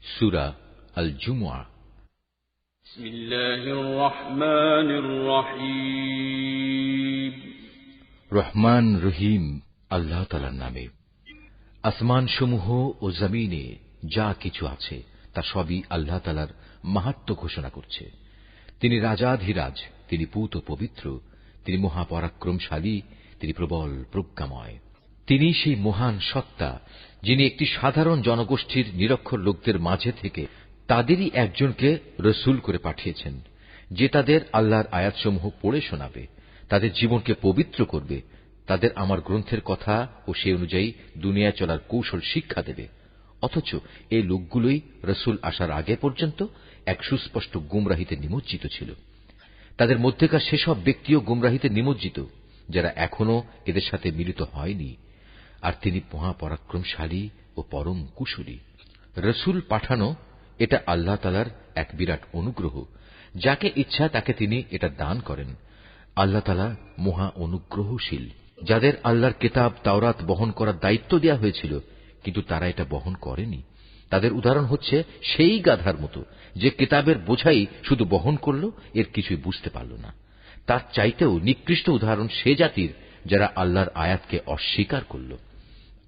সূরা আল জুমুআ। বিসমিল্লাহির রহমানির রহিম। রহমান রহিম আল্লাহ তাআলার নামে। আসমান সমূহ ও জমিনে যা কিছু আছে তা সবই আল্লাহ তাআলার মাহাত্ম্য ঘোষণা করছে। তিনি রাজাধিরাজ, তিনি পূত পবিত্র, তিনি মহাপরাক্রমশালী, তিনি প্রবল প্রজ্ঞাময়। তিনি সেই মহান সত্তা যিনি একটি সাধারণ জনগোষ্ঠীর নিরক্ষর লোকদের মাঝে থেকে তাদেরই একজনকে রসুল করে পাঠিয়েছেন, যে তাদের আল্লাহর আয়াতসমূহ পড়ে শোনাবে, তাদের জীবনকে পবিত্র করবে, তাদের আমার গ্রন্থের কথা ও সে অনুযায়ী দুনিয়ায় চলার কৌশল শিক্ষা দেবে। অথচ এই লোকগুলোই রসুল আসার আগে পর্যন্ত এক সুস্পষ্ট গুমরাহিতে নিমজ্জিত ছিল। তাদের মধ্যেকার সেসব ব্যক্তিও গুমরাহিতে নিমজ্জিত যারা এখনো এদের সাথে মিলিত হয়নি। আর তিনি মহাপরাক্রমশালী ও পরম কুশলী। রসুল পাঠানো এটা আল্লাহ তাআলার এক বিরাট অনুগ্রহ। যাকে ইচ্ছা তাকে তিনি এটা দান করেন। আল্লাহ তাআলা মহা অনুগ্রহশীল। যাদের আল্লাহর কিতাব তাওরাত বহন করার দায়িত্ব দেওয়া হয়েছিল কিন্তু তারা এটা বহন করেনি, তাদের উদাহরণ হচ্ছে সেই গাধার মতো যে কিতাবের বোঝাই শুধু বহন করল, এর কিছুই বুঝতে পারল না। তার চাইতেও নিকৃষ্ট উদাহরণ সে জাতির যারা আল্লাহর আয়াতকে অস্বীকার করল।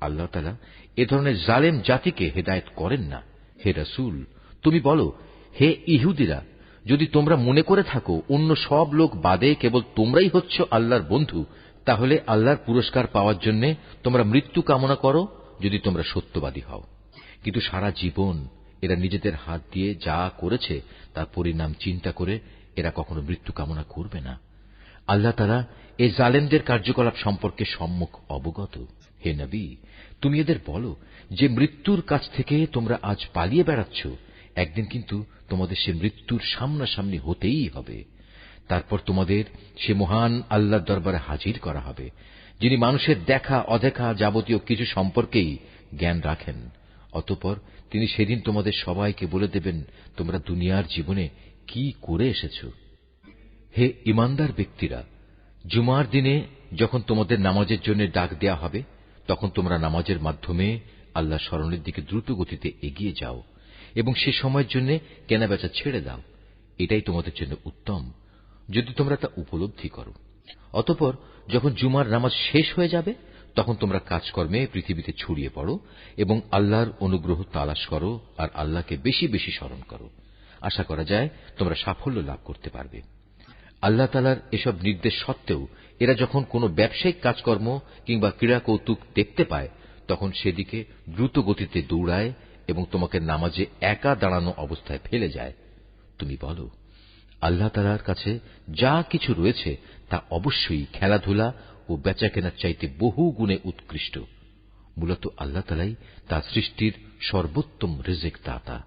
আল্লাহ তাআলা এ ধরনের জালেম জাতিকে হেদায়েত করেন না। হে রাসূল, তুমি বলো, হে ইহুদিরা, যদি তোমরা মনে করে থাকো অন্য সব লোক বাদে কেবল তোমরাই হচ্ছ আল্লাহর বন্ধু, তাহলে আল্লাহর পুরস্কার পাওয়ার জন্য তোমরা মৃত্যু কামনা করো যদি তোমরা সত্যবাদী হও। কিন্তু সারা জীবন এরা নিজেদের হাত দিয়ে যা করেছে তার পরিণাম চিন্তা করে এরা কখনো মৃত্যু কামনা করবে না। আল্লাহ তাআলা এই জালেমদের কার্যকলাপ সম্পর্কে সম্যক অবগত। হে নবী, তুমি এদের বলো যে মৃত্যুর কাছ থেকে তোমরা আজ পালিয়ে বেড়াচ্ছ, একদিন কিন্তু তোমাদের সে মৃত্যুর সামনাসামনি হতেই হবে। তারপর তোমাদের সে মহান আল্লাহর দরবারে হাজির করা হবে, যিনি মানুষের দেখা অদেখা যাবতীয় কিছু সম্পর্কেই জ্ঞান রাখেন। অতঃপর তিনি সেদিন তোমাদের সবাইকে বলে দেবেন তোমরা দুনিয়ার জীবনে কি করে এসেছ। হে ঈমানদার ব্যক্তিরা, জুমার দিনে যখন তোমাদের নামাজের জন্য ডাক দেয়া হবে, তখন তোমরা নামাজের মাধ্যমে আল্লাহ স্মরণের দিকে দ্রুত গতিতে এগিয়ে যাও এবং সে সময়ের জন্য কেনাবেচা ছেড়ে দাও। এটাই তোমাদের জন্য উত্তম, যদি তোমরা তা উপলব্ধি করো। অতঃপর যখন জুমার নামাজ শেষ হয়ে যাবে, তখন তোমরা কাজকর্মে পৃথিবীতে ছড়িয়ে পড়ো এবং আল্লাহর অনুগ্রহ তালাশ করো আর আল্লাহকে বেশি বেশি স্মরণ করো। আশা করা যায় তোমরা সাফল্য লাভ করতে পারবে। আল্লাহ তাআলার এসব নির্দেশ সত্ত্বেও এরা যখন কোনো ব্যবসায়িক কাজকর্ম কিংবা ক্রীড়া কৌতুক দেখতে পায়, তখন সেদিকে দ্রুত গতিতে দৌড়ায় এবং তোমাকে নামাজে একা দাঁড়ানো অবস্থায় ফেলে যায়। তুমি বলো, আল্লাহ তাআলার কাছে যা কিছু রয়েছে তা অবশ্যই খেলাধুলা ও বেচাকেনার চাইতে বহু গুণে উৎকৃষ্ট। মূলত আল্লাহ তাআলাই তার সৃষ্টির সর্বোত্তম রিজিক দাতা।